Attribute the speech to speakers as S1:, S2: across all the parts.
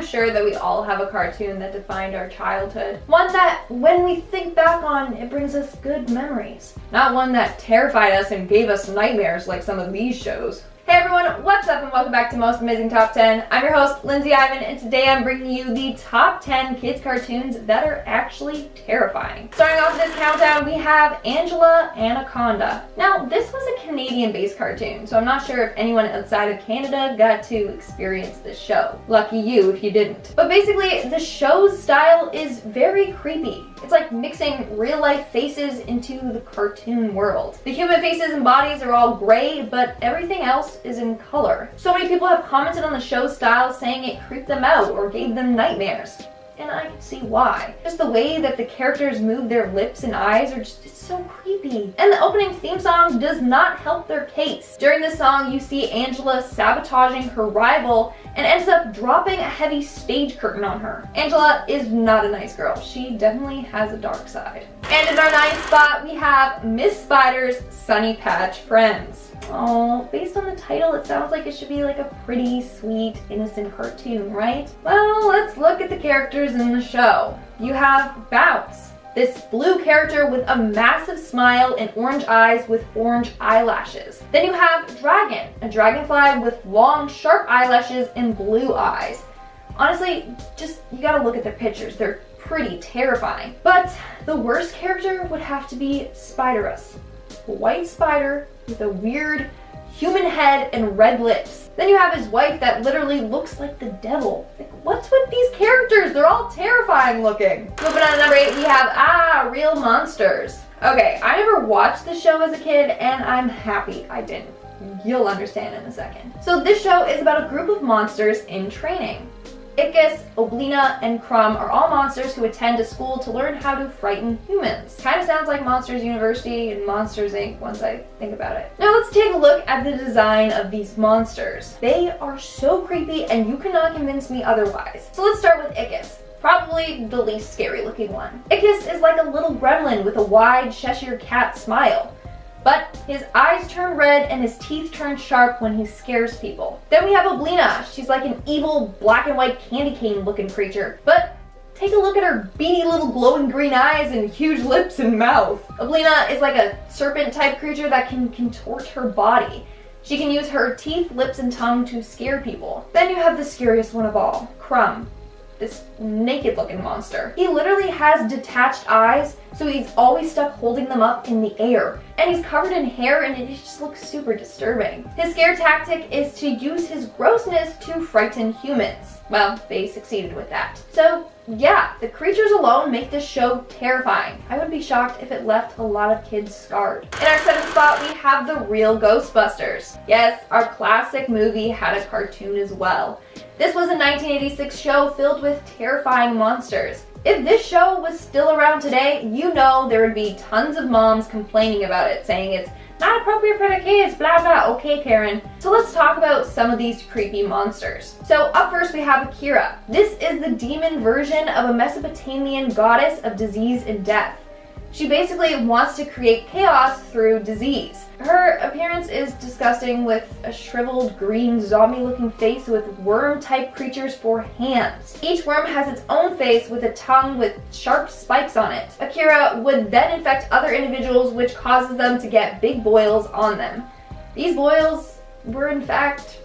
S1: I'm sure that we all have a cartoon that defined our childhood. One that, when we think back on, it brings us good memories. Not one that terrified us and gave us nightmares like some of these shows. Hey everyone, what's up and welcome back to Most Amazing Top 10. I'm your host, Lindsay Ivan, and today I'm bringing you the top 10 kids cartoons that are actually terrifying. Starting off this countdown, we have Angela Anaconda. Now, this was a Canadian-based cartoon, so I'm not sure if anyone outside of Canada got to experience this show. Lucky you if you didn't. But basically, the show's style is very creepy. It's like mixing real-life faces into the cartoon world. The human faces and bodies are all gray, but everything else is in color. So many people have commented on the show's style saying it creeped them out or gave them nightmares. And I can see why. Just the way that the characters move their lips and eyes are just, it's so creepy. And the opening theme song does not help their case. During this song, you see Angela sabotaging her rival and ends up dropping a heavy stage curtain on her. Angela is not a nice girl. She definitely has a dark side. And in our 9th spot, we have Miss Spider's Sunny Patch Friends. Oh, based on the title, it sounds like it should be like a pretty, sweet, innocent cartoon, right? Well, let's look at the characters in the show. You have Bounce, this blue character with a massive smile and orange eyes with orange eyelashes. Then you have Dragon, a dragonfly with long, sharp eyelashes and blue eyes. Honestly, you gotta look at their pictures. They're pretty terrifying. But the worst character would have to be Spiderus, a white spider with a weird human head and red lips. Then you have his wife that literally looks like the devil. Like, what's with these characters? They're all terrifying looking. Moving on to number 8, we have Real Monsters. Okay, I never watched this show as a kid, and I'm happy I didn't. You'll understand in a second. So this show is about a group of monsters in training. Ickis, Oblina, and Crumb are all monsters who attend a school to learn how to frighten humans. Kind of sounds like Monsters University and Monsters Inc. once I think about it. Now let's take a look at the design of these monsters. They are so creepy and you cannot convince me otherwise. So let's start with Ickis. Probably the least scary looking one. Ickis is like a little gremlin with a wide Cheshire cat smile. But his eyes turn red and his teeth turn sharp when he scares people. Then we have Oblina. She's like an evil black and white candy cane looking creature. But take a look at her beady little glowing green eyes and huge lips and mouth. Oblina is like a serpent type creature that can contort her body. She can use her teeth, lips, and tongue to scare people. Then you have the scariest one of all, Crumb. This naked looking monster. He literally has detached eyes, so he's always stuck holding them up in the air. And he's covered in hair and it just looks super disturbing. His scare tactic is to use his grossness to frighten humans. Well, they succeeded with that. So yeah, the creatures alone make this show terrifying. I would be shocked if it left a lot of kids scarred. In our 7th spot, we have The Real Ghostbusters. Yes, our classic movie had a cartoon as well. This was a 1986 show filled with terrifying monsters. If this show was still around today, you know there would be tons of moms complaining about it, saying it's not appropriate for the kids, blah blah. Okay, Karen. So let's talk about some of these creepy monsters. So up first we have Akira. This is the demon version of a Mesopotamian goddess of disease and death. She basically wants to create chaos through disease. Her appearance is disgusting with a shriveled green zombie-looking face with worm-type creatures for hands. Each worm has its own face with a tongue with sharp spikes on it. Akira would then infect other individuals, which causes them to get big boils on them. These boils were in fact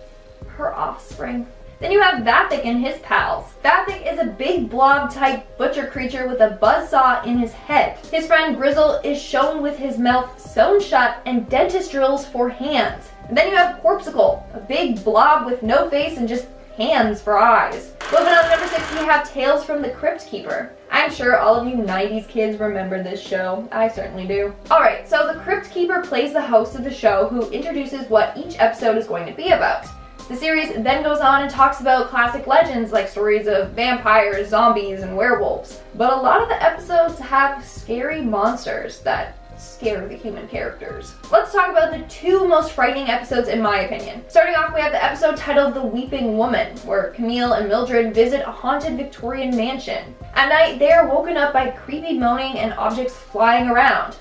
S1: her offspring. Then you have Vathek and his pals. Vathek is a big blob-type butcher creature with a buzzsaw in his head. His friend Grizzle is shown with his mouth sewn shut and dentist drills for hands. And then you have Corpsicle, a big blob with no face and just hands for eyes. Moving on to number 6, we have Tales from the Crypt Keeper. I'm sure all of you 90s kids remember this show. I certainly do. Alright, so the Crypt Keeper plays the host of the show who introduces what each episode is going to be about. The series then goes on and talks about classic legends like stories of vampires, zombies, and werewolves. But a lot of the episodes have scary monsters that scare the human characters. Let's talk about the 2 most frightening episodes in my opinion. Starting off, we have the episode titled The Weeping Woman, where Camille and Mildred visit a haunted Victorian mansion. At night, they are woken up by creepy moaning and objects flying around.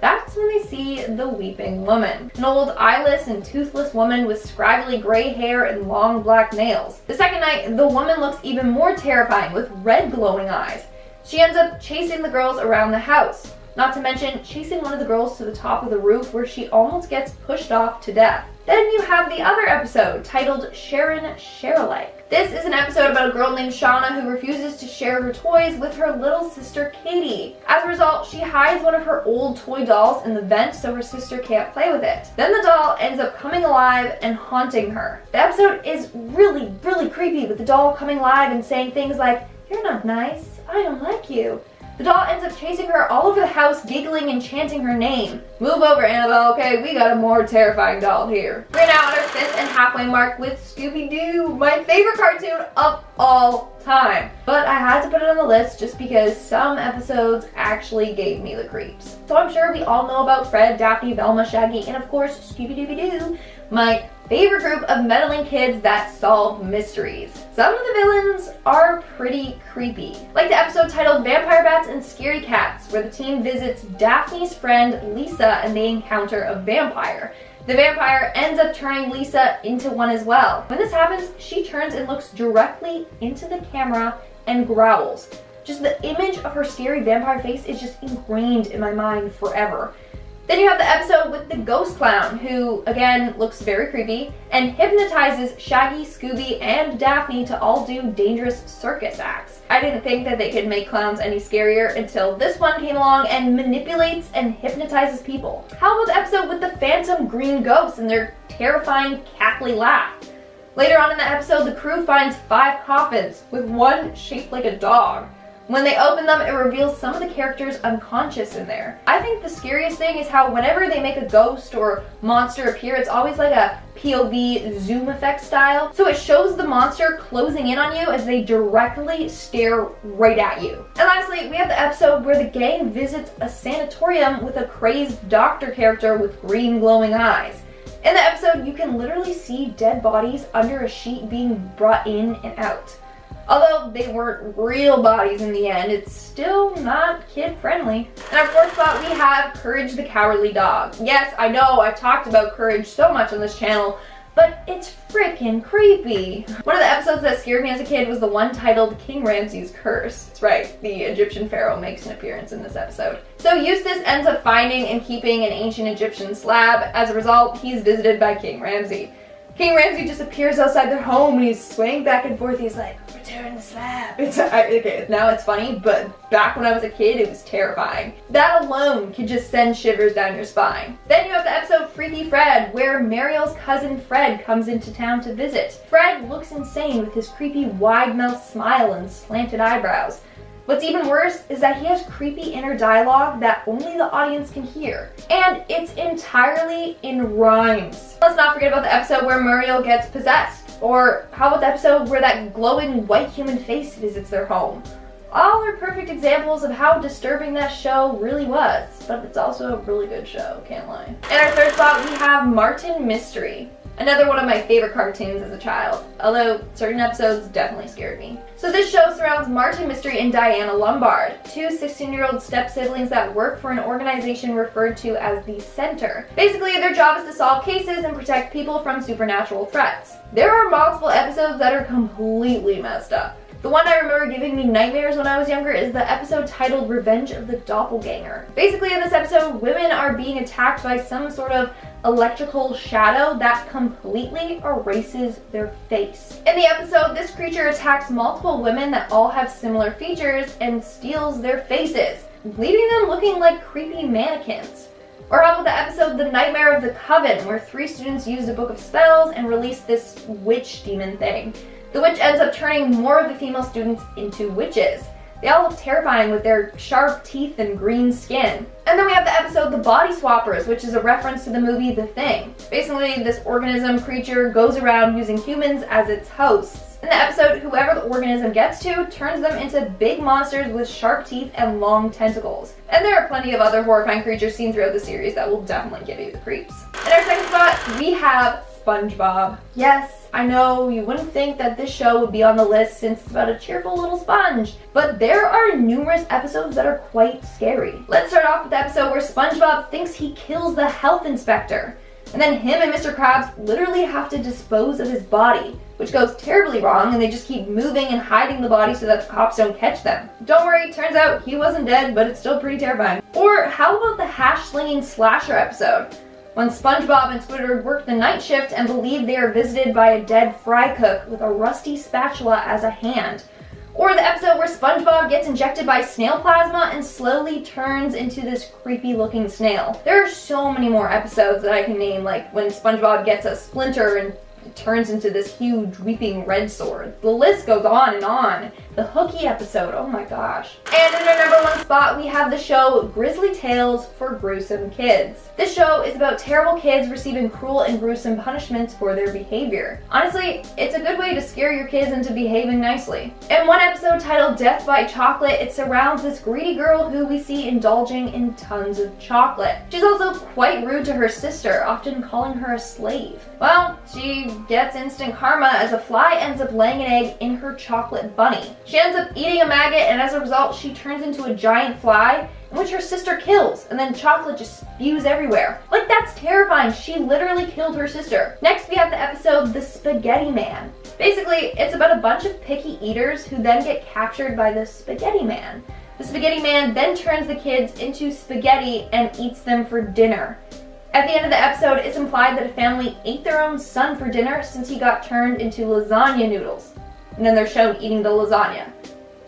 S1: That's when they see the weeping woman, an old eyeless and toothless woman with scraggly gray hair and long black nails. The second night, the woman looks even more terrifying with red glowing eyes. She ends up chasing the girls around the house, not to mention chasing one of the girls to the top of the roof where she almost gets pushed off to death. Then you have the other episode titled Sharon Share-alike. This is an episode about a girl named Shauna who refuses to share her toys with her little sister Katie. As a result, she hides one of her old toy dolls in the vent so her sister can't play with it. Then the doll ends up coming alive and haunting her. The episode is really creepy, with the doll coming alive and saying things like, "You're not nice, I don't like you." The doll ends up chasing her all over the house, giggling and chanting her name. Move over, Annabelle, okay? We got a more terrifying doll here. We're now at our 5th and halfway mark with Scooby-Doo, my favorite cartoon of all time. But I had to put it on the list just because some episodes actually gave me the creeps. So I'm sure we all know about Fred, Daphne, Velma, Shaggy, and of course Scooby-Dooby-Doo, my favorite group of meddling kids that solve mysteries. Some of the villains are pretty creepy. Like the episode titled Vampire Bats and Scary Cats, where the team visits Daphne's friend Lisa and they encounter a vampire. The vampire ends up turning Lisa into one as well. When this happens, she turns and looks directly into the camera and growls. Just the image of her scary vampire face is just ingrained in my mind forever. Then you have the episode with the ghost clown, who, again, looks very creepy, and hypnotizes Shaggy, Scooby, and Daphne to all do dangerous circus acts. I didn't think that they could make clowns any scarier until this one came along and manipulates and hypnotizes people. How about the episode with the phantom green ghosts and their terrifying cackly laugh? Later on in the episode, the crew finds 5 coffins, with one shaped like a dog. When they open them, it reveals some of the characters unconscious in there. I think the scariest thing is how whenever they make a ghost or monster appear, it's always like a POV zoom effect style. So it shows the monster closing in on you as they directly stare right at you. And lastly, we have the episode where the gang visits a sanatorium with a crazed doctor character with green glowing eyes. In the episode, you can literally see dead bodies under a sheet being brought in and out. Although they weren't real bodies in the end, it's still not kid-friendly. In our 4th spot, we have Courage the Cowardly Dog. Yes, I know I've talked about Courage so much on this channel, but it's freaking creepy. One of the episodes that scared me as a kid was the one titled King Ramses' Curse. That's right, the Egyptian pharaoh makes an appearance in this episode. So Eustace ends up finding and keeping an ancient Egyptian slab. As a result, he's visited by King Ramses. King Ramses just appears outside their home and he's swaying back and forth. He's like, "Return the slab." Okay, now it's funny, but back when I was a kid, it was terrifying. That alone could just send shivers down your spine. Then you have the episode Freaky Fred, where Mariel's cousin Fred comes into town to visit. Fred looks insane with his creepy wide-mouthed smile and slanted eyebrows. What's even worse is that he has creepy inner dialogue that only the audience can hear. And it's entirely in rhymes. Let's not forget about the episode where Muriel gets possessed. Or how about the episode where that glowing white human face visits their home? All are perfect examples of how disturbing that show really was. But it's also a really good show, can't lie. In our 3rd spot, we have Martin Mystery. Another one of my favorite cartoons as a child, although certain episodes definitely scared me. So this show surrounds Martin Mystery and Diana Lombard, 2 16-year-old step-siblings that work for an organization referred to as the Center. Basically, their job is to solve cases and protect people from supernatural threats. There are multiple episodes that are completely messed up. The one I remember giving me nightmares when I was younger is the episode titled Revenge of the Doppelganger. Basically, in this episode, women are being attacked by some sort of electrical shadow that completely erases their face. In the episode, this creature attacks multiple women that all have similar features and steals their faces, leaving them looking like creepy mannequins. Or how about the episode The Nightmare of the Coven, where 3 students used a book of spells and released this witch demon thing. The witch ends up turning more of the female students into witches. They all look terrifying with their sharp teeth and green skin. And then we have the episode The Body Swappers, which is a reference to the movie The Thing. Basically, this organism creature goes around using humans as its hosts. In the episode, whoever the organism gets to turns them into big monsters with sharp teeth and long tentacles. And there are plenty of other horrifying creatures seen throughout the series that will definitely give you the creeps. In our 2nd spot, we have SpongeBob. Yes, I know you wouldn't think that this show would be on the list since it's about a cheerful little sponge, but there are numerous episodes that are quite scary. Let's start off with the episode where SpongeBob thinks he kills the health inspector, and then him and Mr. Krabs literally have to dispose of his body, which goes terribly wrong, and they just keep moving and hiding the body so that the cops don't catch them. Don't worry, turns out he wasn't dead, but it's still pretty terrifying. Or how about the hash-slinging slasher episode? When SpongeBob and Squidward work the night shift and believe they are visited by a dead fry cook with a rusty spatula as a hand. Or the episode where SpongeBob gets injected by snail plasma and slowly turns into this creepy looking snail. There are so many more episodes that I can name, like when SpongeBob gets a splinter and turns into this huge weeping red sword. The list goes on and on. The Hooky episode, oh my gosh. And in our number one spot, we have the show Grisly Tales for Gruesome Kids. This show is about terrible kids receiving cruel and gruesome punishments for their behavior. Honestly, it's a good way to scare your kids into behaving nicely. In one episode titled Death by Chocolate, it surrounds this greedy girl who we see indulging in tons of chocolate. She's also quite rude to her sister, often calling her a slave. Well, she gets instant karma as a fly ends up laying an egg in her chocolate bunny. She ends up eating a maggot, and as a result, she turns into a giant fly, in which her sister kills, and then chocolate just spews everywhere. Like, that's terrifying. She literally killed her sister. Next, we have the episode The Spaghetti Man. Basically, it's about a bunch of picky eaters who then get captured by the Spaghetti Man. The Spaghetti Man then turns the kids into spaghetti and eats them for dinner. At the end of the episode, it's implied that a family ate their own son for dinner since he got turned into lasagna noodles. And then they're shown eating the lasagna.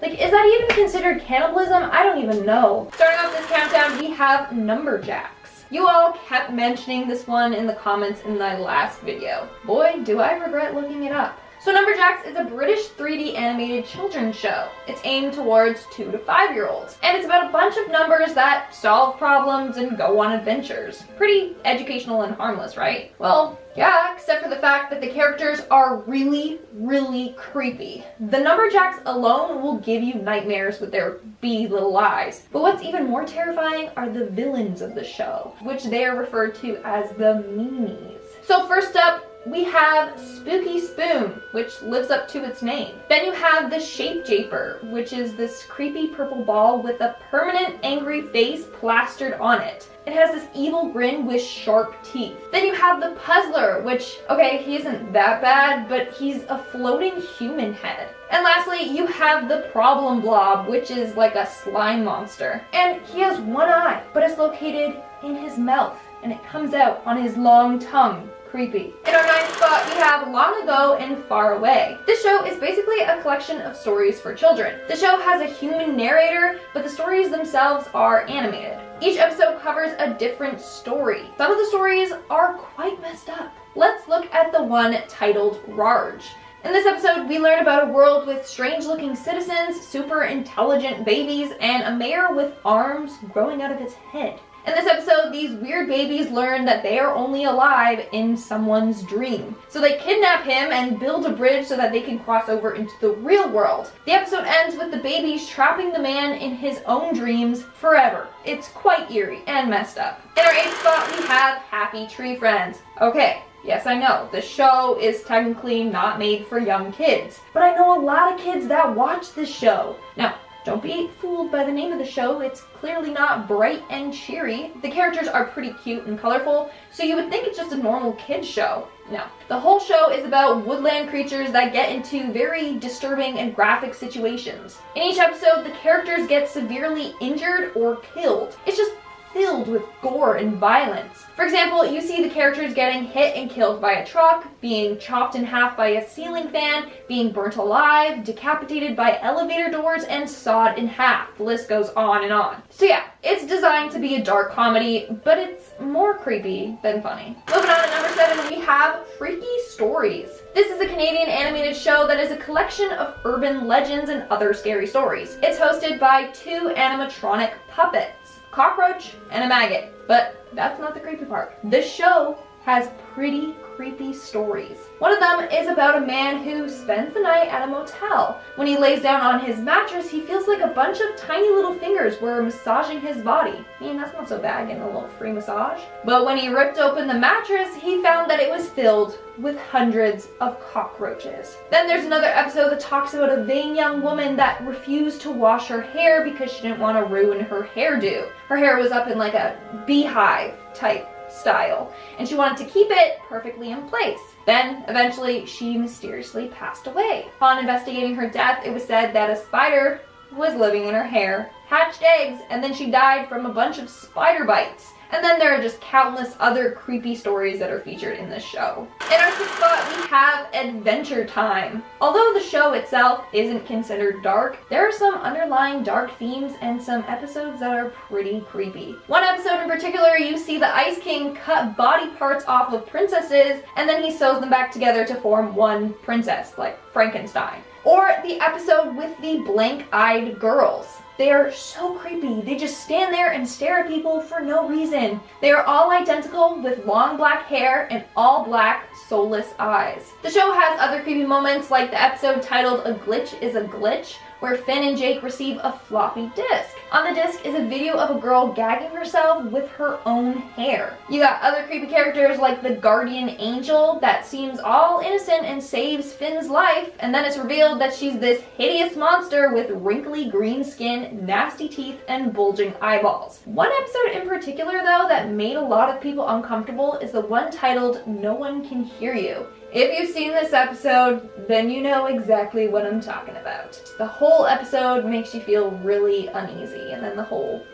S1: Like, is that even considered cannibalism? I don't even know. Starting off this countdown, we have Numberjacks. You all kept mentioning this one in the comments in my last video. Boy, do I regret looking it up. So Numberjacks is a British 3D animated children's show. It's aimed towards 2 to 5-year-olds. And it's about a bunch of numbers that solve problems and go on adventures. Pretty educational and harmless, right? Well, yeah, except for the fact that the characters are really, really creepy. The Numberjacks alone will give you nightmares with their beady little eyes. But what's even more terrifying are the villains of the show, which they are referred to as the meanies. So first up, we have Spooky Spoon, which lives up to its name. Then you have the Shape Japer, which is this creepy purple ball with a permanent angry face plastered on it. It has this evil grin with sharp teeth. Then you have the Puzzler, which, okay, he isn't that bad, but he's a floating human head. And lastly, you have the Problem Blob, which is like a slime monster. And he has one eye, but it's located in his mouth, and it comes out on his long tongue. Creepy. In our ninth spot, we have Long Ago and Far Away. This show is basically a collection of stories for children. The show has a human narrator, but the stories themselves are animated. Each episode covers a different story. Some of the stories are quite messed up. Let's look at the one titled Rarge. In this episode, we learn about a world with strange-looking citizens, super intelligent babies, and a mayor with arms growing out of his head. In this episode, these weird babies learn that they are only alive in someone's dream. So they kidnap him and build a bridge so that they can cross over into the real world. The episode ends with the babies trapping the man in his own dreams forever. It's quite eerie and messed up. In our eighth spot, we have Happy Tree Friends. Okay, yes, I know, the show is technically not made for young kids, but I know a lot of kids that watch this show. Now, don't be fooled by the name of the show. It's clearly not bright and cheery. The characters are pretty cute and colorful, so you would think it's just a normal kids show. No. The whole show is about woodland creatures that get into very disturbing and graphic situations. In each episode, the characters get severely injured or killed. It's just filled with gore and violence. For example, you see the characters getting hit and killed by a truck, being chopped in half by a ceiling fan, being burnt alive, decapitated by elevator doors, and sawed in half. The list goes on and on. So yeah, it's designed to be a dark comedy, but it's more creepy than funny. Moving on to number 7, we have Freaky Stories. This is a Canadian animated show that is a collection of urban legends and other scary stories. It's hosted by 2 animatronic puppets, Cockroach and a Maggot. But that's not the creepy part. The show has pretty creepy stories. One of them is about a man who spends the night at a motel. When he lays down on his mattress, he feels like a bunch of tiny little fingers were massaging his body. I mean, that's not so bad, getting a little free massage. But when he ripped open the mattress, he found that it was filled with hundreds of cockroaches. Then there's another episode that talks about a vain young woman that refused to wash her hair because she didn't want to ruin her hairdo. Her hair was up in like a beehive type style, and she wanted to keep it perfectly in place. Then, eventually, she mysteriously passed away. Upon investigating her death, it was said that a spider was living in her hair, hatched eggs, and then she died from a bunch of spider bites. And then there are just countless other creepy stories that are featured in this show. In our sixth spot, we have Adventure Time. Although the show itself isn't considered dark, there are some underlying dark themes and some episodes that are pretty creepy. One episode in particular, you see the Ice King cut body parts off of princesses, and then he sews them back together to form one princess, like Frankenstein. Or the episode with the blank-eyed girls. They are so creepy. They just stand there and stare at people for no reason. They are all identical with long black hair and all black, soulless eyes. The show has other creepy moments like the episode titled A Glitch is a Glitch, where Finn and Jake receive a floppy disk. On the disc is a video of a girl gagging herself with her own hair. You got other creepy characters like the guardian angel that seems all innocent and saves Finn's life, and then it's revealed that she's this hideous monster with wrinkly green skin, nasty teeth, and bulging eyeballs. One episode in particular though that made a lot of people uncomfortable is the one titled No One Can Hear You. If you've seen this episode, then you know exactly what I'm talking about. The whole episode makes you feel really uneasy, and then the whole...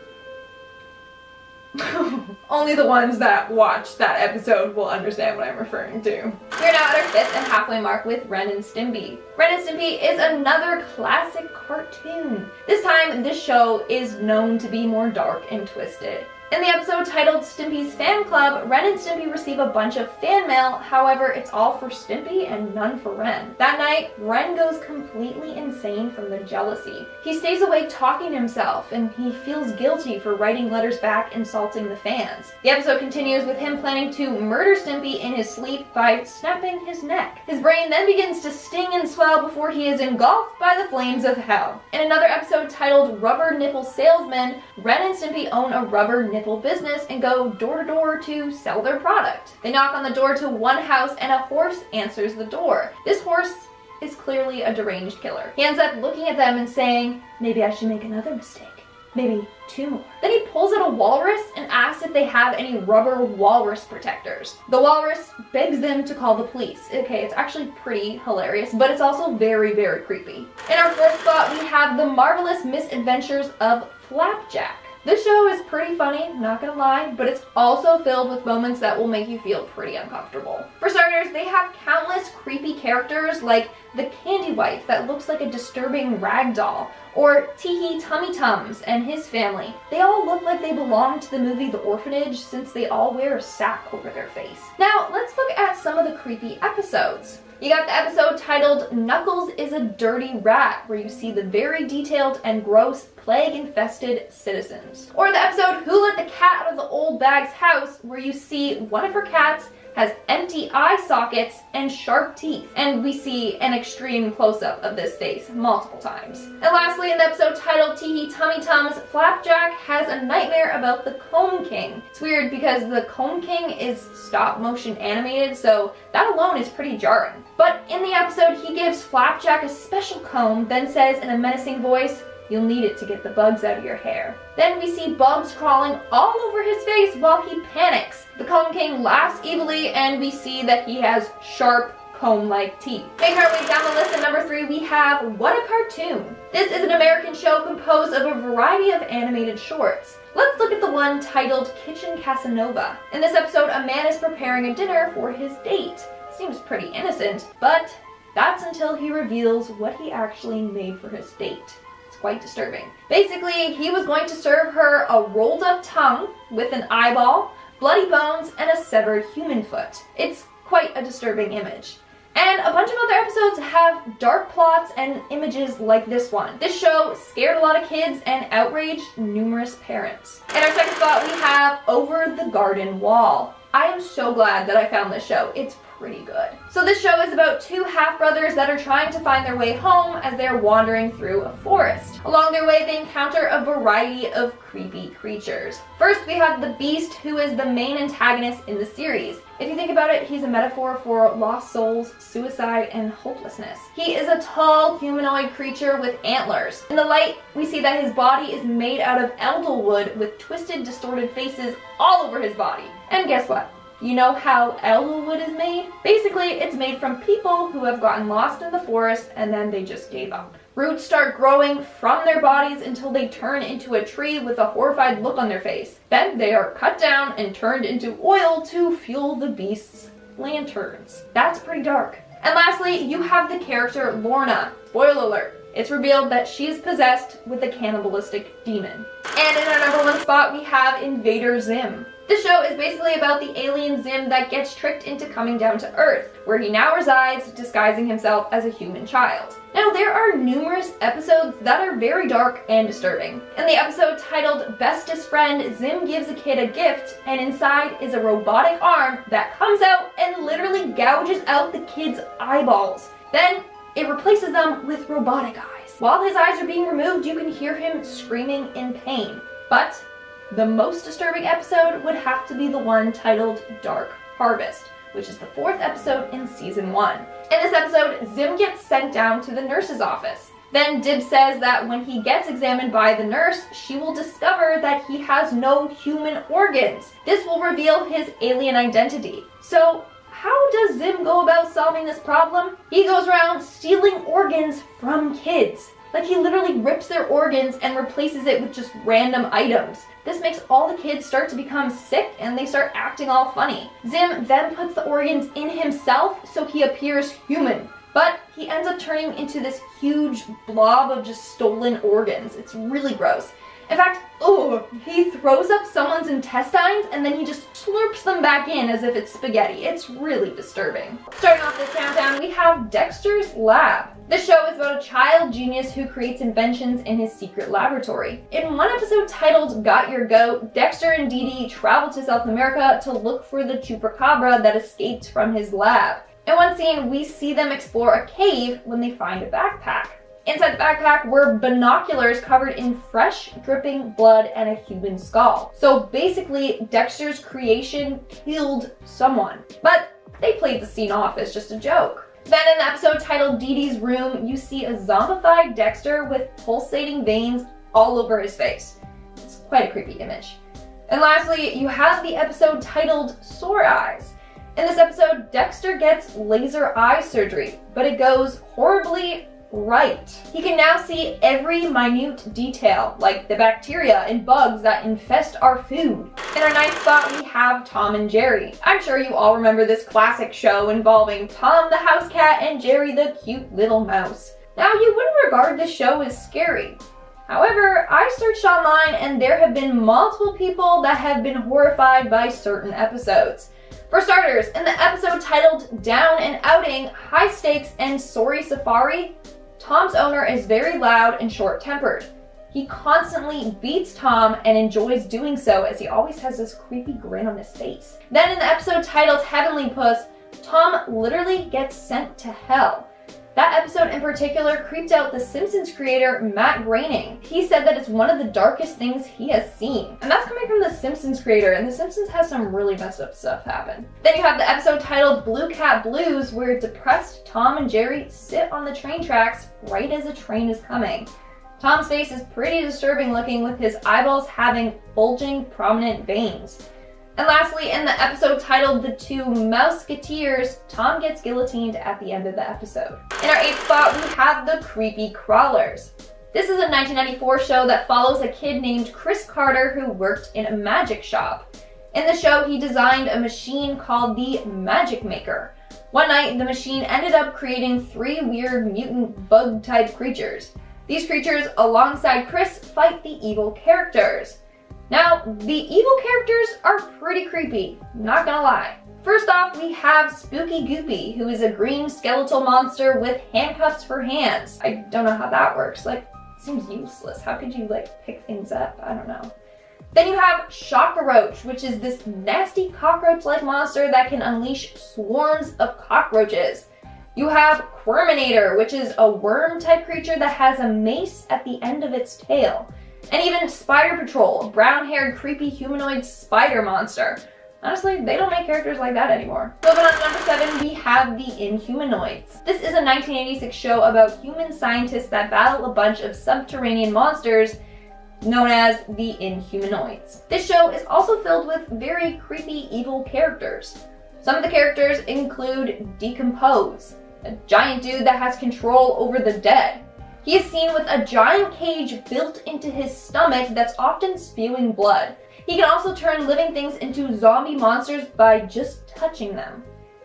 S1: Only the ones that watch that episode will understand what I'm referring to. We're now at our fifth and halfway mark with Ren and Stimpy. Ren and Stimpy is another classic cartoon. This time, this show is known to be more dark and twisted. In the episode titled Stimpy's Fan Club, Ren and Stimpy receive a bunch of fan mail, however, it's all for Stimpy and none for Ren. That night, Ren goes completely insane from the jealousy. He stays awake talking to himself, and he feels guilty for writing letters back insulting the fans. The episode continues with him planning to murder Stimpy in his sleep by snapping his neck. His brain then begins to sting and swell before he is engulfed by the flames of hell. In another episode titled Rubber Nipple Salesman, Ren and Stimpy own a rubber nipple business and go door to door to sell their product. They knock on the door to one house and a horse answers the door. This horse is clearly a deranged killer. He ends up looking at them and saying, "Maybe I should make another mistake. Maybe two more." Then he pulls out a walrus and asks if they have any rubber walrus protectors. The walrus begs them to call the police. Okay, it's actually pretty hilarious, but it's also very, very creepy. In our fourth spot, we have The Marvelous Misadventures of Flapjack. This show is pretty funny, not gonna lie, but it's also filled with moments that will make you feel pretty uncomfortable. For starters, they have countless creepy characters like the Candy Wife that looks like a disturbing rag doll, or Teehee Tummy Tums and his family. They all look like they belong to the movie The Orphanage since they all wear a sack over their face. Now, let's look at some of the creepy episodes. You got the episode titled Knuckles is a Dirty Rat, where you see the very detailed and gross plague-infested citizens. Or the episode Who Let the Cat Out of the Old Bag's House, where you see one of her cats has empty eye sockets and sharp teeth. And we see an extreme close-up of this face multiple times. And lastly, in the episode titled Teehee Tummy Tums, Flapjack has a nightmare about the Comb King. It's weird because the Comb King is stop-motion animated, so that alone is pretty jarring. But in the episode, he gives Flapjack a special comb, then says in a menacing voice, "You'll need it to get the bugs out of your hair." Then we see bugs crawling all over his face while he panics. The Comb King laughs evilly, and we see that he has sharp, comb-like teeth. Making our way down the list at number 3, we have What a Cartoon. This is an American show composed of a variety of animated shorts. Let's look at the one titled Kitchen Casanova. In this episode, a man is preparing a dinner for his date. Seems pretty innocent, but that's until he reveals what he actually made for his date. Quite disturbing. Basically, he was going to serve her a rolled up tongue with an eyeball, bloody bones, and a severed human foot. It's quite a disturbing image. And a bunch of other episodes have dark plots and images like this one. This show scared a lot of kids and outraged numerous parents. In our second spot, we have Over the Garden Wall. I am so glad that I found this show. It's pretty good. So this show is about two half-brothers that are trying to find their way home as they're wandering through a forest. Along their way, they encounter a variety of creepy creatures. First, we have the Beast, who is the main antagonist in the series. If you think about it, he's a metaphor for lost souls, suicide, and hopelessness. He is a tall, humanoid creature with antlers. In the light, we see that his body is made out of elderwood with twisted, distorted faces all over his body. And guess what? You know how elderwood is made? Basically, it's made from people who have gotten lost in the forest and then they just gave up. Roots start growing from their bodies until they turn into a tree with a horrified look on their face. Then they are cut down and turned into oil to fuel the beast's lanterns. That's pretty dark. And lastly, you have the character Lorna. Spoiler alert. It's revealed that she's possessed with a cannibalistic demon. And in our number one spot, we have Invader Zim. This show is basically about the alien Zim that gets tricked into coming down to Earth, where he now resides, disguising himself as a human child. Now, there are numerous episodes that are very dark and disturbing. In the episode titled Bestest Friend, Zim gives a kid a gift, and inside is a robotic arm that comes out and literally gouges out the kid's eyeballs. Then, it replaces them with robotic eyes. While his eyes are being removed, you can hear him screaming in pain. But the most disturbing episode would have to be the one titled Dark Harvest, which is the 4th episode in season 1. In this episode, Zim gets sent down to the nurse's office. Then Dib says that when he gets examined by the nurse, she will discover that he has no human organs. This will reveal his alien identity. So, how does Zim go about solving this problem? He goes around stealing organs from kids. Like, he literally rips their organs and replaces it with just random items. This makes all the kids start to become sick and they start acting all funny. Zim then puts the organs in himself so he appears human. But he ends up turning into this huge blob of just stolen organs. It's really gross. In fact, he throws up someone's intestines and then he just slurps them back in as if it's spaghetti. It's really disturbing. Starting off this countdown, we have Dexter's Lab. This show is about a child genius who creates inventions in his secret laboratory. In one episode titled Got Your Goat, Dexter and Dee Dee travel to South America to look for the chupacabra that escaped from his lab. In one scene, we see them explore a cave when they find a backpack. Inside the backpack were binoculars covered in fresh, dripping blood and a human skull. So basically, Dexter's creation killed someone. But they played the scene off as just a joke. Then in the episode titled Dee Dee's Room, you see a zombified Dexter with pulsating veins all over his face. It's quite a creepy image. And lastly, you have the episode titled Sore Eyes. In this episode, Dexter gets laser eye surgery, but it goes horribly right. He can now see every minute detail, like the bacteria and bugs that infest our food. In our 9th spot, we have Tom and Jerry. I'm sure you all remember this classic show involving Tom the house cat and Jerry the cute little mouse. Now, you wouldn't regard this show as scary. However, I searched online and there have been multiple people that have been horrified by certain episodes. For starters, in the episode titled Down and Outing, High Stakes and Sorry Safari, Tom's owner is very loud and short-tempered. He constantly beats Tom and enjoys doing so as he always has this creepy grin on his face. Then in the episode titled Heavenly Puss, Tom literally gets sent to hell. That episode in particular creeped out The Simpsons creator Matt Groening. He said that it's one of the darkest things he has seen. And that's coming from The Simpsons creator, and The Simpsons has some really messed up stuff happen. Then you have the episode titled Blue Cat Blues, where depressed Tom and Jerry sit on the train tracks right as a train is coming. Tom's face is pretty disturbing looking, with his eyeballs having bulging, prominent veins. And lastly, in the episode titled The Two Mouseketeers, Tom gets guillotined at the end of the episode. In our 8th spot, we have The Creepy Crawlers. This is a 1994 show that follows a kid named Chris Carter who worked in a magic shop. In the show, he designed a machine called the Magic Maker. One night, the machine ended up creating 3 weird mutant bug-type creatures. These creatures, alongside Chris, fight the evil characters. Now, the evil characters are pretty creepy, not gonna lie. First off, we have Spooky Goopy, who is a green skeletal monster with handcuffs for hands. I don't know how that works. Like, it seems useless. How could you, pick things up? I don't know. Then you have Shockroach, which is this nasty cockroach-like monster that can unleash swarms of cockroaches. You have Quirminator, which is a worm-type creature that has a mace at the end of its tail. And even Spider Patrol, a brown-haired, creepy humanoid spider monster. Honestly, they don't make characters like that anymore. Moving on to number 7, we have the Inhumanoids. This is a 1986 show about human scientists that battle a bunch of subterranean monsters known as the Inhumanoids. This show is also filled with very creepy, evil characters. Some of the characters include Decompose, a giant dude that has control over the dead. He is seen with a giant cage built into his stomach that's often spewing blood. He can also turn living things into zombie monsters by just touching them.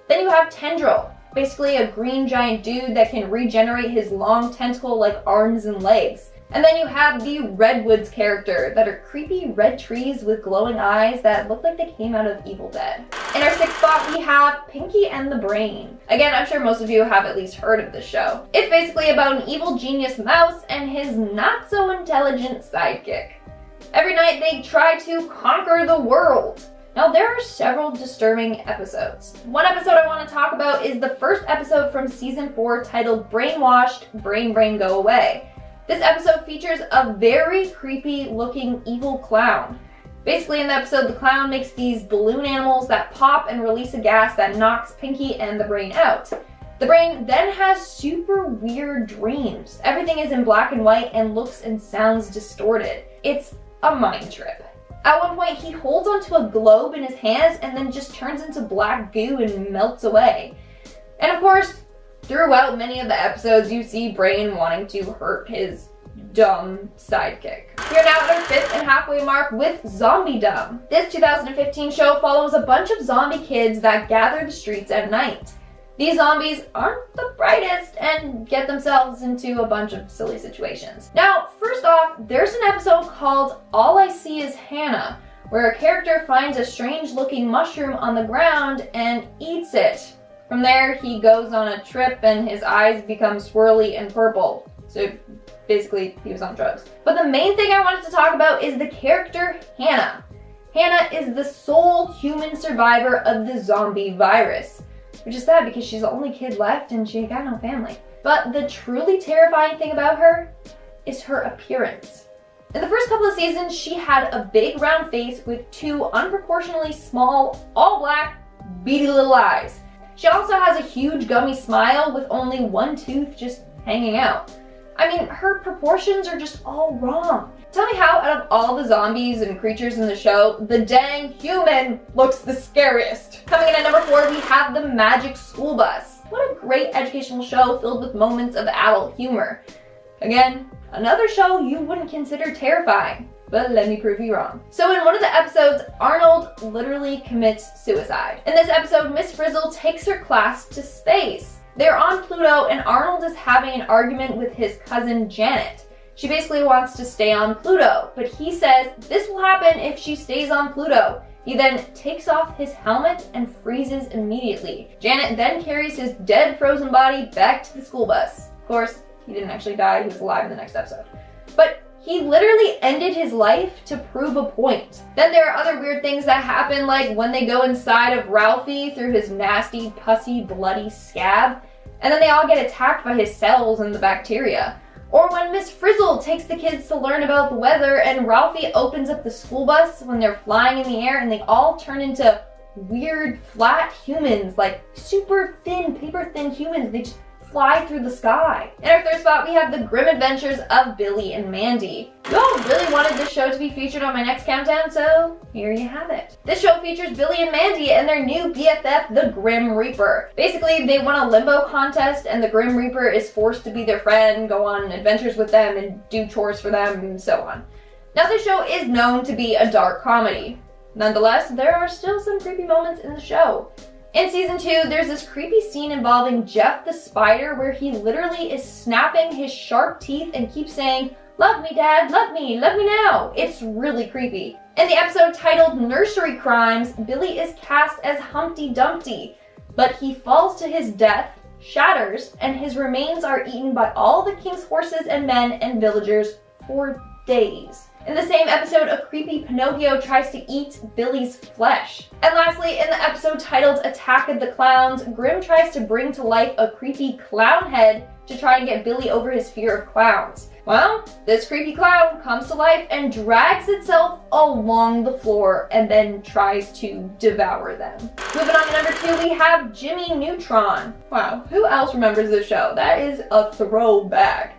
S1: Then you have Tendril, basically a green giant dude that can regenerate his long tentacle-like arms and legs. And then you have the Redwoods character that are creepy red trees with glowing eyes that look like they came out of Evil Dead. In our 6th spot, we have Pinky and the Brain. Again, I'm sure most of you have at least heard of this show. It's basically about an evil genius mouse and his not-so-intelligent sidekick. Every night they try to conquer the world. Now, there are several disturbing episodes. One episode I want to talk about is the first episode from season 4 titled Brainwashed, Brain Go Away. This episode features a very creepy looking evil clown. Basically in the episode, the clown makes these balloon animals that pop and release a gas that knocks Pinky and the Brain out. The Brain then has super weird dreams. Everything is in black and white and looks and sounds distorted. It's a mind trip. At one point, he holds onto a globe in his hands and then just turns into black goo and melts away. And of course, throughout many of the episodes, you see Brain wanting to hurt his dumb sidekick. We are now at our 5th and halfway mark with Zombiedom. This 2015 show follows a bunch of zombie kids that gather the streets at night. These zombies aren't the brightest and get themselves into a bunch of silly situations. Now, first off, there's an episode called All I See Is Hannah, where a character finds a strange-looking mushroom on the ground and eats it. From there, he goes on a trip and his eyes become swirly and purple. So basically, he was on drugs. But the main thing I wanted to talk about is the character Hannah. Hannah is the sole human survivor of the zombie virus, which is sad because she's the only kid left and she got no family. But the truly terrifying thing about her is her appearance. In the first couple of seasons, she had a big round face with 2 unproportionally small, all black, beady little eyes. She also has a huge gummy smile with only 1 tooth just hanging out. I mean, her proportions are just all wrong. Tell me how, out of all the zombies and creatures in the show, the dang human looks the scariest. Coming in at number 4, we have The Magic School Bus. What a great educational show filled with moments of adult humor. Again, another show you wouldn't consider terrifying, but let me prove you wrong. So in one of the episodes, Arnold literally commits suicide. In this episode, Miss Frizzle takes her class to space. They're on Pluto and Arnold is having an argument with his cousin Janet. She basically wants to stay on Pluto, but he says this will happen if she stays on Pluto. He then takes off his helmet and freezes immediately. Janet then carries his dead frozen body back to the school bus. Of course, he didn't actually die, he was alive in the next episode. But he literally ended his life to prove a point. Then there are other weird things that happen, like when they go inside of Ralphie through his nasty, pussy, bloody scab, and then they all get attacked by his cells and the bacteria. Or when Miss Frizzle takes the kids to learn about the weather and Ralphie opens up the school bus when they're flying in the air and they all turn into weird, flat humans, like super thin, paper thin humans. They just fly through the sky. In our 3rd spot, we have The Grim Adventures of Billy and Mandy. Y'all really wanted this show to be featured on my next countdown, so here you have it. This show features Billy and Mandy and their new BFF, the Grim Reaper. Basically, they won a limbo contest and the Grim Reaper is forced to be their friend, go on adventures with them, and do chores for them, and so on. Now, this show is known to be a dark comedy. Nonetheless, there are still some creepy moments in the show. In season 2, there's this creepy scene involving Jeff the Spider where he literally is snapping his sharp teeth and keeps saying, "Love me, Dad, love me now." It's really creepy. In the episode titled Nursery Crimes, Billy is cast as Humpty Dumpty, but he falls to his death, shatters, and his remains are eaten by all the king's horses and men and villagers for days. In the same episode, a creepy Pinocchio tries to eat Billy's flesh. And lastly, in the episode titled Attack of the Clowns, Grimm tries to bring to life a creepy clown head to try and get Billy over his fear of clowns. Well, this creepy clown comes to life and drags itself along the floor and then tries to devour them. Moving on to number 2, we have Jimmy Neutron. Wow, who else remembers this show? That is a throwback.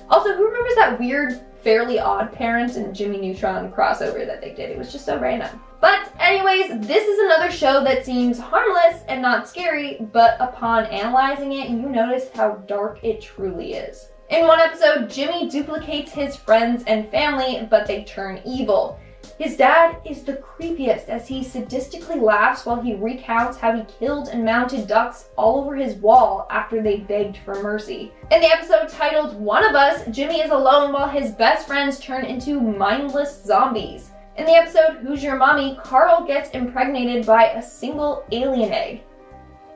S1: Also, who remembers that weird Fairly Odd Parents and Jimmy Neutron crossover that they did? It was just so random. But anyways, this is another show that seems harmless and not scary, but upon analyzing it, you notice how dark it truly is. In one episode, Jimmy duplicates his friends and family, but they turn evil. His dad is the creepiest as he sadistically laughs while he recounts how he killed and mounted ducks all over his wall after they begged for mercy. In the episode titled One of Us, Jimmy is alone while his best friends turn into mindless zombies. In the episode Who's Your Mommy, Carl gets impregnated by a single alien egg.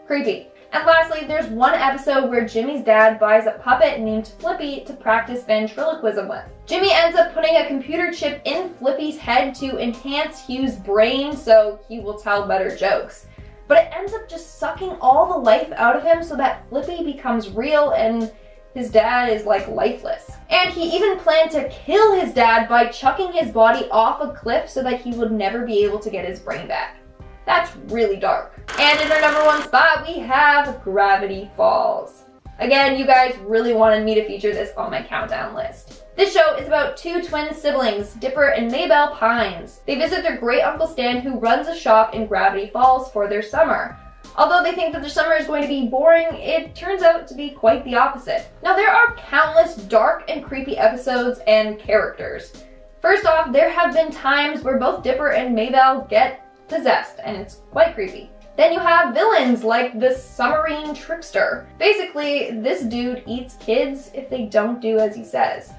S1: Creepy. And lastly, there's one episode where Jimmy's dad buys a puppet named Flippy to practice ventriloquism with. Jimmy ends up putting a computer chip in Flippy's head to enhance Hugh's brain so he will tell better jokes. But it ends up just sucking all the life out of him so that Flippy becomes real and his dad is like lifeless. And he even planned to kill his dad by chucking his body off a cliff so that he would never be able to get his brain back. That's really dark. And in our number 1 spot, we have Gravity Falls. Again, you guys really wanted me to feature this on my countdown list. This show is about 2 twin siblings, Dipper and Maybelle Pines. They visit their great uncle Stan, who runs a shop in Gravity Falls, for their summer. Although they think that their summer is going to be boring, it turns out to be quite the opposite. Now, there are countless dark and creepy episodes and characters. First off, there have been times where both Dipper and Maybelle get possessed, and it's quite creepy. Then you have villains like the submarine trickster. Basically, this dude eats kids if they don't do as he says.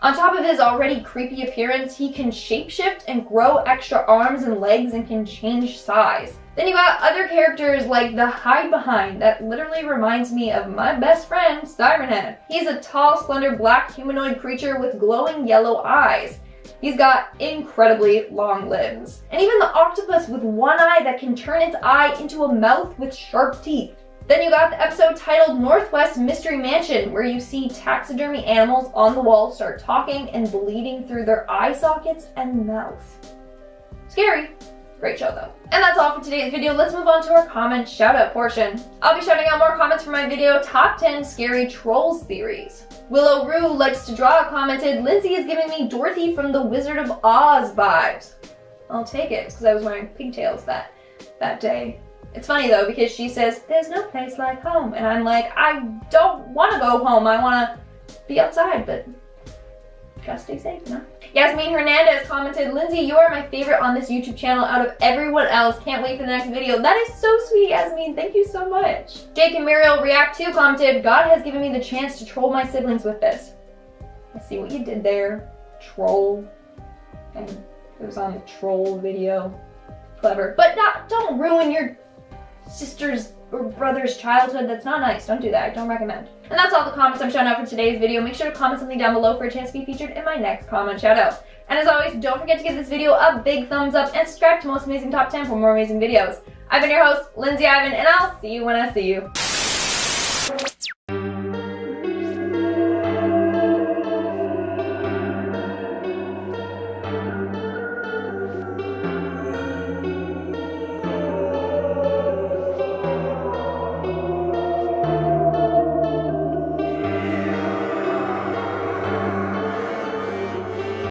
S1: On top of his already creepy appearance, he can shapeshift and grow extra arms and legs and can change size. Then you got other characters like the Hide Behind that literally reminds me of my best friend, Siren Head. He's a tall, slender black humanoid creature with glowing yellow eyes. He's got incredibly long limbs. And even the octopus with one eye that can turn its eye into a mouth with sharp teeth. Then you got the episode titled Northwest Mystery Mansion, where you see taxidermy animals on the wall start talking and bleeding through their eye sockets and mouth. Scary. Great show though. And that's all for today's video. Let's move on to our comment shout out portion. I'll be shouting out more comments for my video, Top 10 Scary Trolls Theories. Willow Rue Likes to Draw commented, Lindsay is giving me Dorothy from the Wizard of Oz vibes. I'll take it, because I was wearing pigtails that day. It's funny though, because she says, there's no place like home. And I'm like, I don't want to go home. I want to be outside, but gotta stay safe, you know? Yasmin Hernandez commented, Lindsay, you are my favorite on this YouTube channel out of everyone else. Can't wait for the next video. That is so sweet, Yasmin. Thank you so much. Jake and Muriel React 2 commented, God has given me the chance to troll my siblings with this. I see what you did there. Troll. And it was on the troll video. Clever. But don't ruin your sister's or brother's childhood. That's not nice. Don't do that. I don't recommend. And that's all the comments I'm shouting out for today's video. Make sure to comment something down below for a chance to be featured in my next comment shout out. And as always, don't forget to give this video a big thumbs up and subscribe to Most Amazing Top 10 for more amazing videos. I've been your host, Lindsay Ivan, and I'll see you when I see you.